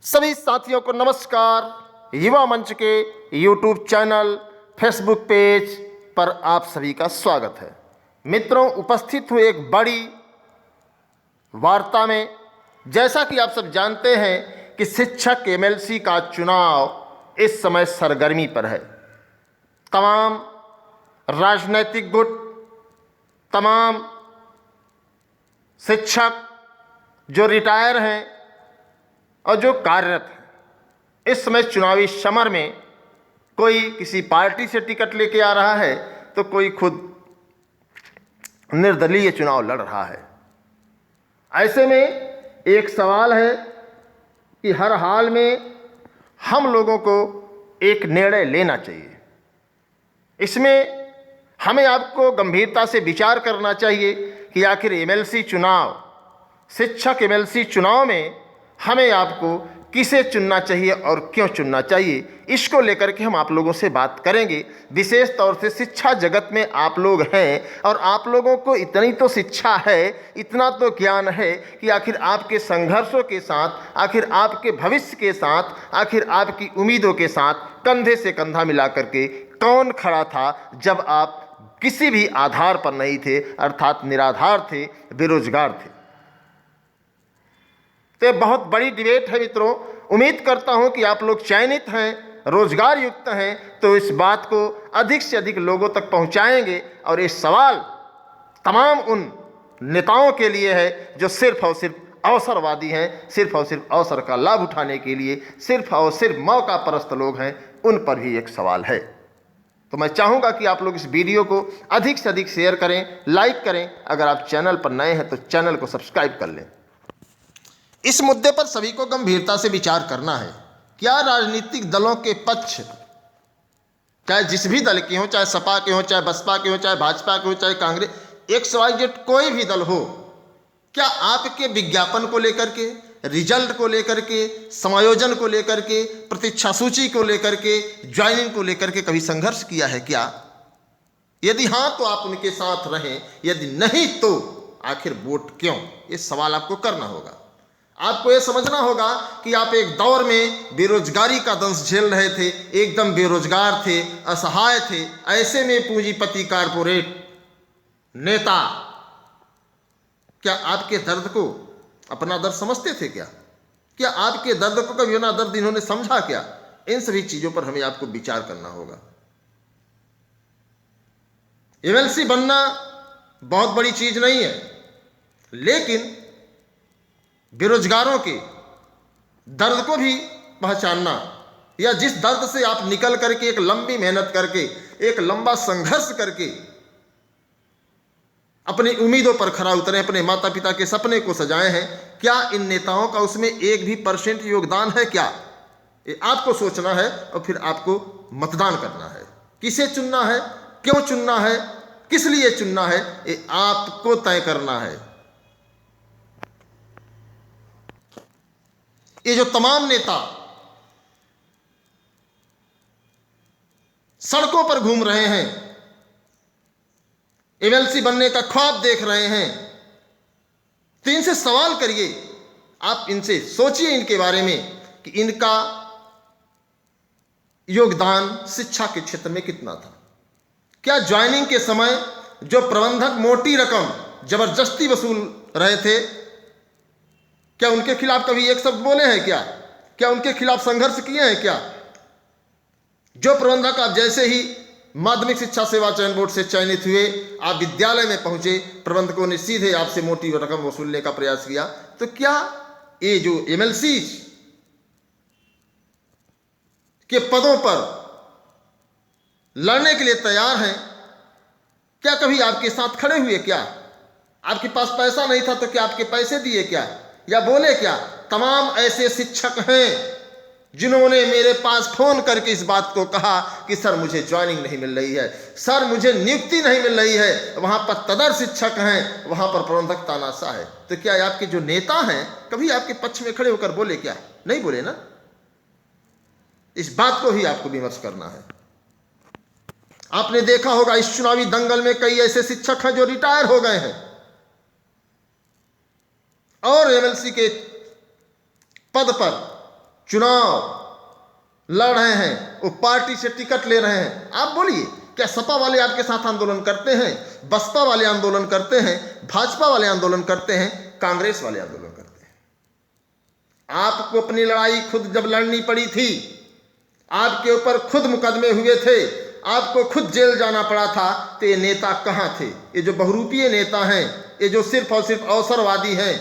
सभी साथियों को नमस्कार। युवा मंच के यूट्यूब चैनल, फेसबुक पेज पर आप सभी का स्वागत है। मित्रों, उपस्थित हुए एक बड़ी वार्ता में, जैसा कि आप सब जानते हैं कि शिक्षक एमएलसी का चुनाव इस समय सरगर्मी पर है। तमाम राजनीतिक गुट, तमाम शिक्षक जो रिटायर हैं और जो कार्यरत हैं, इस समय चुनावी समर में कोई किसी पार्टी से टिकट लेके आ रहा है तो कोई खुद निर्दलीय चुनाव लड़ रहा है। ऐसे में एक सवाल है कि हर हाल में हम लोगों को एक निर्णय लेना चाहिए। इसमें हमें आपको गंभीरता से विचार करना चाहिए कि आखिर एमएलसी चुनाव, शिक्षक एमएलसी चुनाव में हमें आपको किसे चुनना चाहिए और क्यों चुनना चाहिए, इसको लेकर के हम आप लोगों से बात करेंगे। विशेष तौर से शिक्षा जगत में आप लोग हैं और आप लोगों को इतनी तो शिक्षा है, इतना तो ज्ञान है कि आखिर आपके संघर्षों के साथ, आखिर आपके भविष्य के साथ, आखिर आपकी उम्मीदों के साथ कंधे से कंधा मिला करके कौन खड़ा था जब आप किसी भी आधार पर नहीं थे, अर्थात निराधार थे, बेरोजगार थे। तो बहुत बड़ी डिबेट है मित्रों। उम्मीद करता हूं कि आप लोग चयनित हैं, रोजगार युक्त हैं, तो इस बात को अधिक से अधिक लोगों तक पहुंचाएंगे। और ये सवाल तमाम उन नेताओं के लिए है जो सिर्फ और सिर्फ अवसरवादी हैं, सिर्फ और सिर्फ अवसर का लाभ उठाने के लिए सिर्फ और सिर्फ मौका परस्त लोग हैं, उन पर भी एक सवाल है। तो मैं चाहूँगा कि आप लोग इस वीडियो को अधिक से अधिक शेयर करें, लाइक करें। अगर आप चैनल पर नए हैं तो चैनल को सब्सक्राइब कर लें। इस मुद्दे पर सभी को गंभीरता से विचार करना है। क्या राजनीतिक दलों के पक्ष, चाहे जिस भी दल के हों, चाहे सपा के हों, चाहे बसपा के हों, चाहे भाजपा के हों, चाहे कांग्रेस, XYZ कोई भी दल हो, क्या आपके विज्ञापन को लेकर के, रिजल्ट को लेकर के, समायोजन को लेकर के, प्रतीक्षा सूची को लेकर के, ज्वाइनिंग को लेकर के कभी संघर्ष किया है क्या? यदि हां तो आप उनके साथ रहें, यदि नहीं तो आखिर वोट क्यों? ये सवाल आपको करना होगा। आपको यह समझना होगा कि आप एक दौर में बेरोजगारी का दंश झेल रहे थे, एकदम बेरोजगार थे, असहाय थे। ऐसे में पूंजीपति, कारपोरेट नेता क्या आपके दर्द को अपना दर्द समझते थे क्या? क्या आपके दर्द को कभी ना दर्द इन्होंने समझा क्या? इन सभी चीजों पर हमें आपको विचार करना होगा। एमएलसी बनना बहुत बड़ी चीज नहीं है, लेकिन बेरोजगारों के दर्द को भी पहचानना, या जिस दर्द से आप निकल करके एक लंबी मेहनत करके, एक लंबा संघर्ष करके अपनी उम्मीदों पर खरा उतरे, अपने माता पिता के सपने को सजाए हैं, क्या इन नेताओं का उसमें 1 भी % योगदान है क्या? ये आपको सोचना है और फिर आपको मतदान करना है। किसे चुनना है, क्यों चुनना है, किस लिए चुनना है, ये आपको तय करना है। ये जो तमाम नेता सड़कों पर घूम रहे हैं, एमएलसी बनने का ख्वाब देख रहे हैं, तो इनसे सवाल करिए, आप इनसे सोचिए इनके बारे में कि इनका योगदान शिक्षा के क्षेत्र में कितना था। क्या ज्वाइनिंग के समय जो प्रबंधक मोटी रकम जबरदस्ती वसूल रहे थे, क्या उनके खिलाफ कभी एक शब्द बोले हैं क्या? क्या उनके खिलाफ संघर्ष किए हैं क्या? जो प्रबंधक आप जैसे ही माध्यमिक शिक्षा सेवा चयन बोर्ड से चयनित हुए, आप विद्यालय में पहुंचे, प्रबंधकों ने सीधे आपसे मोटी रकम वसूलने का प्रयास किया, तो क्या ये जो एमएलसी के पदों पर लड़ने के लिए तैयार हैं, क्या कभी आपके साथ खड़े हुए क्या? आपके पास पैसा नहीं था तो क्या आपके पैसे दिए क्या, या बोले क्या? तमाम ऐसे शिक्षक हैं जिन्होंने मेरे पास फोन करके इस बात को कहा कि सर मुझे ज्वाइनिंग नहीं मिल रही है, सर मुझे नियुक्ति नहीं मिल रही है, वहां पर तदर शिक्षक हैं, वहां पर प्रबंधक तानाशाह है। तो क्या आपके जो नेता हैं कभी आपके पक्ष में खड़े होकर बोले क्या? नहीं बोले ना। इस बात को ही आपको विमर्श करना है। आपने देखा होगा इस चुनावी दंगल में कई ऐसे शिक्षक हैं जो रिटायर हो गए हैं और एमएलसी के पद पर चुनाव लड़ रहे हैं, वो पार्टी से टिकट ले रहे हैं। आप बोलिए, क्या सपा वाले आपके साथ आंदोलन करते हैं? बसपा वाले आंदोलन करते हैं? भाजपा वाले आंदोलन करते हैं? कांग्रेस वाले आंदोलन करते हैं? आपको अपनी लड़ाई खुद जब लड़नी पड़ी थी, आपके ऊपर खुद मुकदमे हुए थे, आपको खुद जेल जाना पड़ा था, तो ये नेता कहाँ थे? ये जो बहुरूपीय नेता हैं, ये जो सिर्फ और सिर्फ अवसरवादी हैं,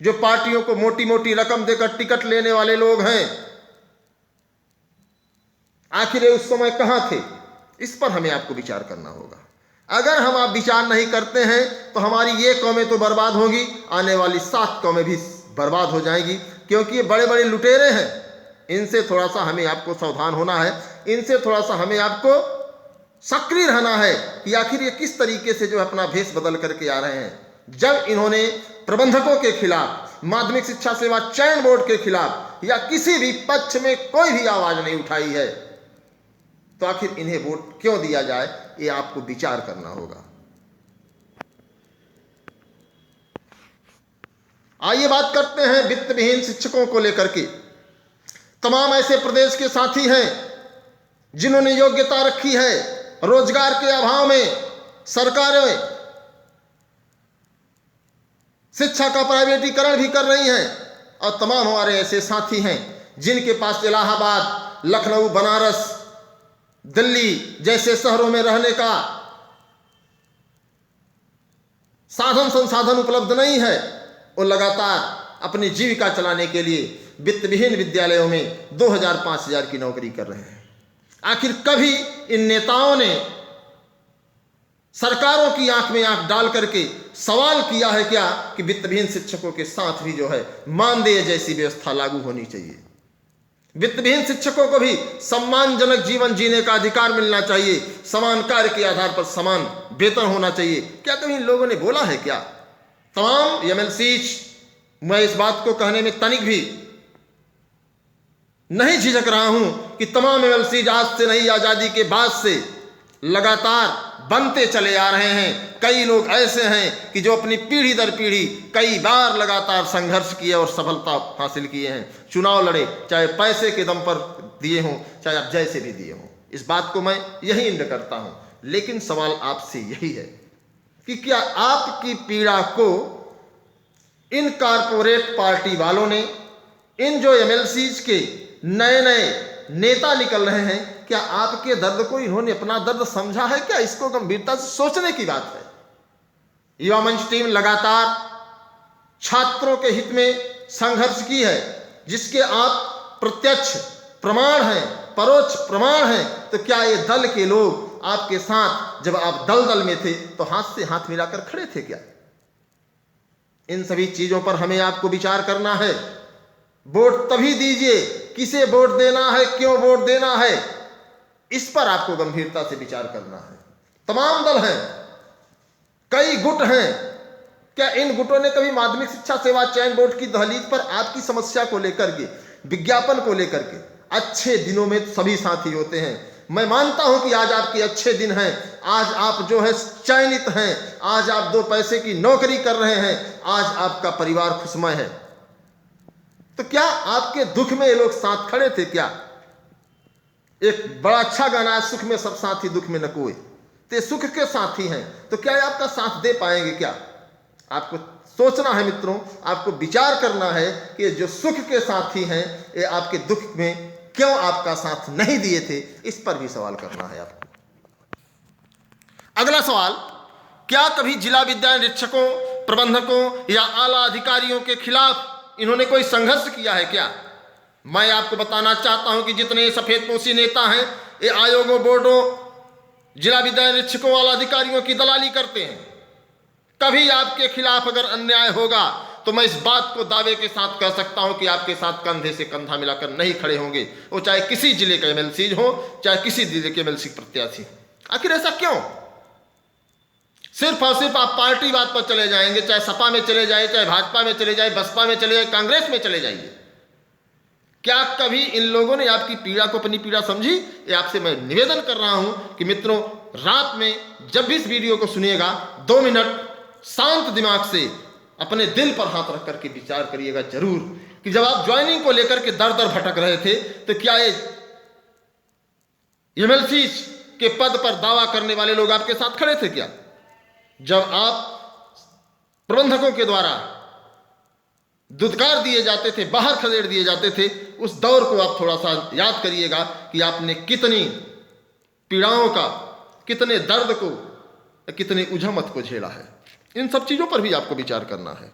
जो पार्टियों को मोटी मोटी रकम देकर टिकट लेने वाले लोग हैं, आखिर उस समय कहाँ थे? इस पर हमें आपको विचार करना होगा। अगर हम आप विचार नहीं करते हैं तो हमारी ये कौमें तो बर्बाद होगी, आने वाली 7 कौमें भी बर्बाद हो जाएंगी, क्योंकि ये बड़े बड़े लुटेरे हैं। इनसे थोड़ा सा हमें आपको सावधान होना है, इनसे थोड़ा सा हमें आपको सक्रिय रहना है कि आखिर ये किस तरीके से जो अपना भेष बदल करके आ रहे हैं। जब इन्होंने प्रबंधकों के खिलाफ, माध्यमिक शिक्षा सेवा चयन बोर्ड के खिलाफ या किसी भी पक्ष में कोई भी आवाज नहीं उठाई है, तो आखिर इन्हें वोट क्यों दिया जाए, ये आपको विचार करना होगा। आइए बात करते हैं वित्त विहीन शिक्षकों को लेकर के। तमाम ऐसे प्रदेश के साथी हैं जिन्होंने योग्यता रखी है, रोजगार के अभाव में सरकारें शिक्षा का प्राइवेटीकरण भी कर रही हैं, और तमाम हमारे ऐसे साथी हैं जिनके पास इलाहाबाद, लखनऊ, बनारस, दिल्ली जैसे शहरों में रहने का साधन संसाधन उपलब्ध नहीं है। वो लगातार अपनी जीविका चलाने के लिए वित्त विहीन विद्यालयों में 2000-5000 की नौकरी कर रहे हैं। आखिर कभी इन नेताओं ने सरकारों की आंख में आंख डाल करके सवाल किया है क्या कि वित्त विहीन शिक्षकों के साथ भी जो है मानदेय जैसी व्यवस्था लागू होनी चाहिए? वित्त विहीन शिक्षकों को भी सम्मानजनक जीवन जीने का अधिकार मिलना चाहिए, समान कार्य के आधार पर समान वेतन होना चाहिए। क्या कभी इन लोगों ने बोला है क्या? तमाम एमएलसीज, मैं इस बात को कहने में तनिक भी नहीं झिझक रहा हूं कि तमाम एमएलसीज आज से नहीं, आजादी के बाद से लगातार बनते चले आ रहे हैं। कई लोग ऐसे हैं कि जो अपनी पीढ़ी दर पीढ़ी कई बार लगातार संघर्ष किए और सफलता हासिल किए हैं, चुनाव लड़े, चाहे पैसे के दम पर दिए हों, चाहे आप जैसे भी दिए हों। इस बात को मैं यही इंड करता हूं। लेकिन सवाल आपसे यही है कि क्या आपकी पीड़ा को इन कारपोरेट पार्टी वालों ने, इन जो एमएलसीज के नए नए नेता निकल रहे हैं, क्या आपके दर्द को इन्होंने अपना दर्द समझा है क्या? इसको गंभीरता से सोचने की बात है। युवा मंच टीम लगातार छात्रों के हित में संघर्ष की है, जिसके आप प्रत्यक्ष प्रमाण हैं, परोक्ष प्रमाण हैं। तो क्या ये दल के लोग आपके साथ जब आप दलदल में थे तो हाथ से हाथ मिलाकर खड़े थे क्या? इन सभी चीजों पर हमें आपको विचार करना है। वोट तभी दीजिए, किसे वोट देना है, क्यों वोट देना है, इस पर आपको गंभीरता से विचार करना है। तमाम दल हैं, कई गुट हैं। क्या इन गुटों ने कभी माध्यमिक शिक्षा सेवा चयन बोर्ड की दहलीज पर आपकी समस्या को लेकर के, विज्ञापन को लेकर के, अच्छे दिनों में सभी साथी होते हैं। मैं मानता हूं कि आज आपके अच्छे दिन हैं, आज आप जो है चयनित हैं, आज आप 2 पैसे की नौकरी कर रहे हैं, आज आपका परिवार खुशमय है। तो क्या आपके दुख में ये लोग साथ खड़े थे क्या? एक बड़ा अच्छा गाना है, सुख में सब साथी दुख में न कोई। ते सुख के साथी हैं, तो क्या ये आपका साथ दे पाएंगे क्या? आपको सोचना है मित्रों, आपको विचार करना है कि जो सुख के साथी हैं ये आपके दुख में क्यों आपका साथ नहीं दिए थे, इस पर भी सवाल करना है आपको। अगला सवाल, क्या कभी जिला विद्यालय निरीक्षकों, प्रबंधकों या आला अधिकारियों के खिलाफ इन्होंने कोई संघर्ष किया है क्या? मैं आपको बताना चाहता हूं कि जितने सफेदपोशी नेता हैं, ये आयोगों, बोर्डों, जिला विद्यालय निरीक्षकों वाला अधिकारियों की दलाली करते हैं। कभी आपके खिलाफ अगर अन्याय होगा तो मैं इस बात को दावे के साथ कह सकता हूं कि आपके साथ कंधे से कंधा मिलाकर नहीं खड़े होंगे, वो चाहे किसी जिले का एमएलसी हो, चाहे किसी जिले के एमएलसी प्रत्याशी। आखिर ऐसा क्यों? सिर्फ और सिर्फ आप पार्टीवाद पर चले जाएंगे, चाहे सपा में चले जाए, चाहे भाजपा में चले जाए, बसपा में चले जाए, कांग्रेस में चले जाइए। क्या कभी इन लोगों ने आपकी पीड़ा को अपनी पीड़ा समझी? ये आपसे मैं निवेदन कर रहा हूं कि मित्रों, रात में जब भी इस वीडियो को सुनिएगा, 2 मिनट शांत दिमाग से अपने दिल पर हाथ रख करके विचार करिएगा जरूर। कि जब आप ज्वाइनिंग को लेकर के दर दर भटक रहे थे तो क्या ये एमएलसी के पद पर दावा करने वाले लोग आपके साथ खड़े थे क्या? जब आप प्रबंधकों के द्वारा दुत्कार दिए जाते थे, बाहर खदेड़ दिए जाते थे, उस दौर को आप थोड़ा सा याद करिएगा कि आपने कितनी पीड़ाओं का, कितने दर्द को, कितने उजमत को झेला है। इन सब चीज़ों पर भी आपको विचार करना है।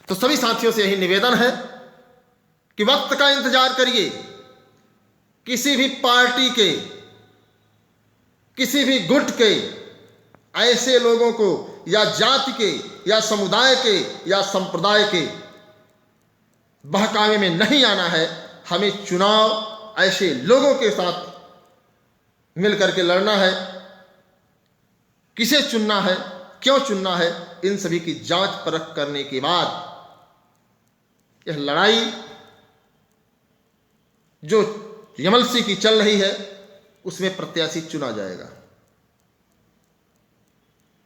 तो सभी साथियों से यही निवेदन है कि वक्त का इंतजार करिए। किसी भी पार्टी के, किसी भी गुट के ऐसे लोगों को या जाति के या समुदाय के या संप्रदाय के बहकावे में नहीं आना है। हमें चुनाव ऐसे लोगों के साथ मिलकर के लड़ना है। किसे चुनना है, क्यों चुनना है, इन सभी की जांच परख करने के बाद यह लड़ाई जो एमएलसी की चल रही है उसमें प्रत्याशी चुना जाएगा।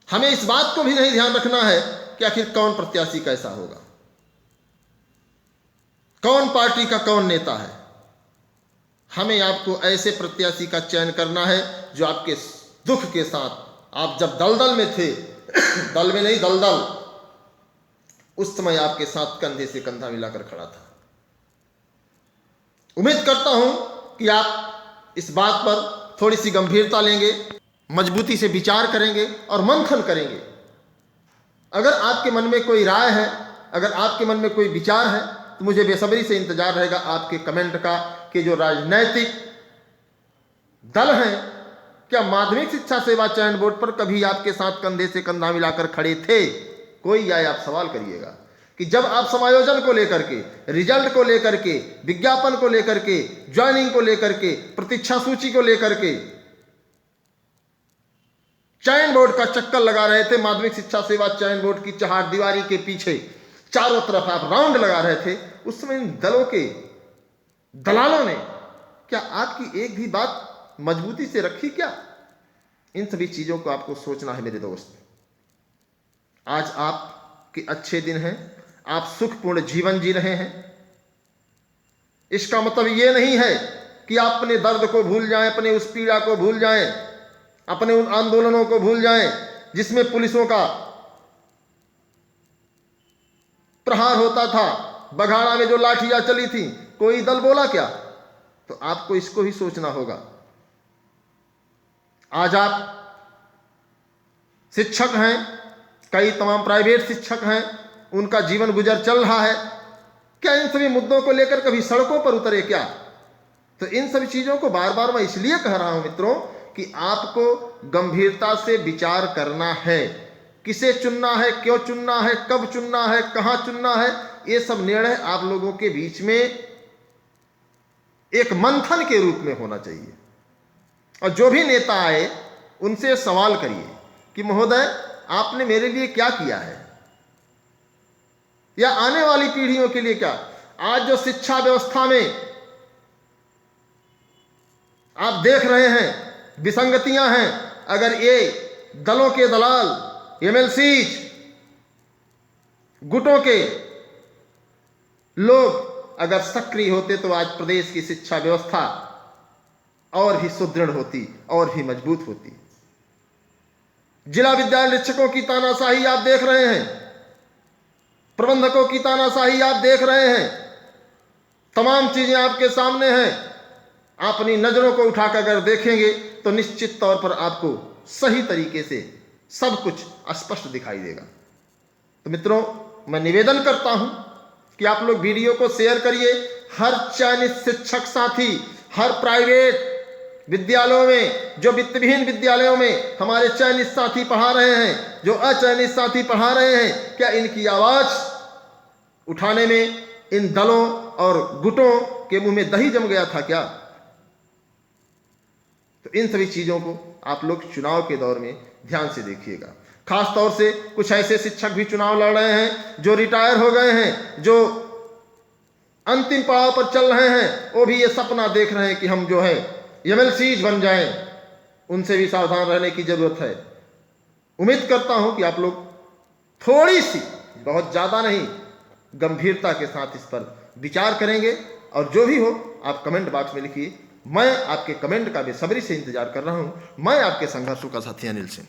हमें इस बात को भी नहीं ध्यान रखना है कि आखिर कौन प्रत्याशी कैसा होगा, कौन पार्टी का कौन नेता है। हमें आपको ऐसे प्रत्याशी का चयन करना है जो आपके दुख के साथ, आप जब दलदल में थे, दल में नहीं दलदल, उस समय आपके साथ कंधे से कंधा मिलाकर खड़ा था। उम्मीद करता हूं कि आप इस बात पर थोड़ी सी गंभीरता लेंगे, मजबूती से विचार करेंगे और मंथन करेंगे। अगर आपके मन में कोई राय है, अगर आपके मन में कोई विचार है, तो मुझे बेसब्री से इंतजार रहेगा आपके कमेंट का कि जो राजनैतिक दल हैं, क्या माध्यमिक शिक्षा सेवा चयन बोर्ड पर कभी आपके साथ कंधे से कंधा मिलाकर खड़े थे? कोई आए, आप सवाल करिएगा कि जब आप समायोजन को लेकर के, रिजल्ट को लेकर के, विज्ञापन को लेकर के, ज्वाइनिंग को लेकर के, प्रतीक्षा सूची को लेकर के चयन बोर्ड का चक्कर लगा रहे थे, माध्यमिक शिक्षा सेवा चयन बोर्ड की चहारदीवारी के पीछे चारों तरफ आप राउंड लगा रहे थे, उस समय इन दलों के दलालों ने क्या आपकी एक भी बात मजबूती से रखी क्या? इन सभी चीजों को आपको सोचना है मेरे दोस्त। आज आपके अच्छे दिन हैं, आप सुखपूर्ण जीवन जी रहे हैं। इसका मतलब यह नहीं है कि आप अपने दर्द को भूल जाएं, अपने उस पीड़ा को भूल जाएं, अपने उन आंदोलनों को भूल जाएं जिसमें पुलिसों का प्रहार होता था, बघाड़ा में जो लाठियां चली थी। कोई दल बोला क्या? तो आपको इसको भी सोचना होगा। आज आप शिक्षक हैं, कई तमाम प्राइवेट शिक्षक हैं, उनका जीवन गुजर चल रहा है। क्या इन सभी मुद्दों को लेकर कभी सड़कों पर उतरे क्या? तो इन सभी चीजों को बार बार मैं इसलिए कह रहा हूं मित्रों कि आपको गंभीरता से विचार करना है। किसे चुनना है, क्यों चुनना है, कब चुनना है, कहां चुनना है, ये सब निर्णय आप लोगों के बीच में एक मंथन के रूप में होना चाहिए। और जो भी नेता आए उनसे सवाल करिए कि महोदय आपने मेरे लिए क्या किया है, या आने वाली पीढ़ियों के लिए क्या। आज जो शिक्षा व्यवस्था में आप देख रहे हैं विसंगतियां हैं, अगर ये दलों के दलाल, एमएलसी, गुटों के लोग अगर सक्रिय होते तो आज प्रदेश की शिक्षा व्यवस्था और भी सुदृढ़ होती, और भी मजबूत होती। जिला विद्यालय शिक्षकों की तानाशाही आप देख रहे हैं, प्रबंधकों की तानाशाही आप देख रहे हैं, तमाम चीजें आपके सामने हैं। आप अपनी नजरों को उठाकर अगर देखेंगे तो निश्चित तौर पर आपको सही तरीके से सब कुछ स्पष्ट दिखाई देगा। तो मित्रों, मैं निवेदन करता हूं कि आप लोग वीडियो को शेयर करिए। हर चयनित शिक्षक साथी, हर प्राइवेट विद्यालयों में, जो वित्तविहीन विद्यालयों में हमारे चयनित साथी पढ़ा रहे हैं, जो अचयनित साथी पढ़ा रहे हैं, क्या इनकी आवाज उठाने में इन दलों और गुटों के मुंह में दही जम गया था क्या? तो इन सभी चीजों को आप लोग चुनाव के दौर में ध्यान से देखिएगा। खास तौर से कुछ ऐसे शिक्षक भी चुनाव लड़ रहे हैं जो रिटायर हो गए हैं, जो अंतिम पड़ाव पर चल रहे हैं, वो भी ये सपना देख रहे हैं कि हम जो है एमएलसी बन जाएं। उनसे भी सावधान रहने की जरूरत है। उम्मीद करता हूं कि आप लोग थोड़ी सी, बहुत ज्यादा नहीं, गंभीरता के साथ इस पर विचार करेंगे। और जो भी हो आप कमेंट बॉक्स में लिखिए। मैं आपके कमेंट का बेसब्री से इंतजार कर रहा हूँ। मैं आपके संघर्षों का साथी अनिल सिंह।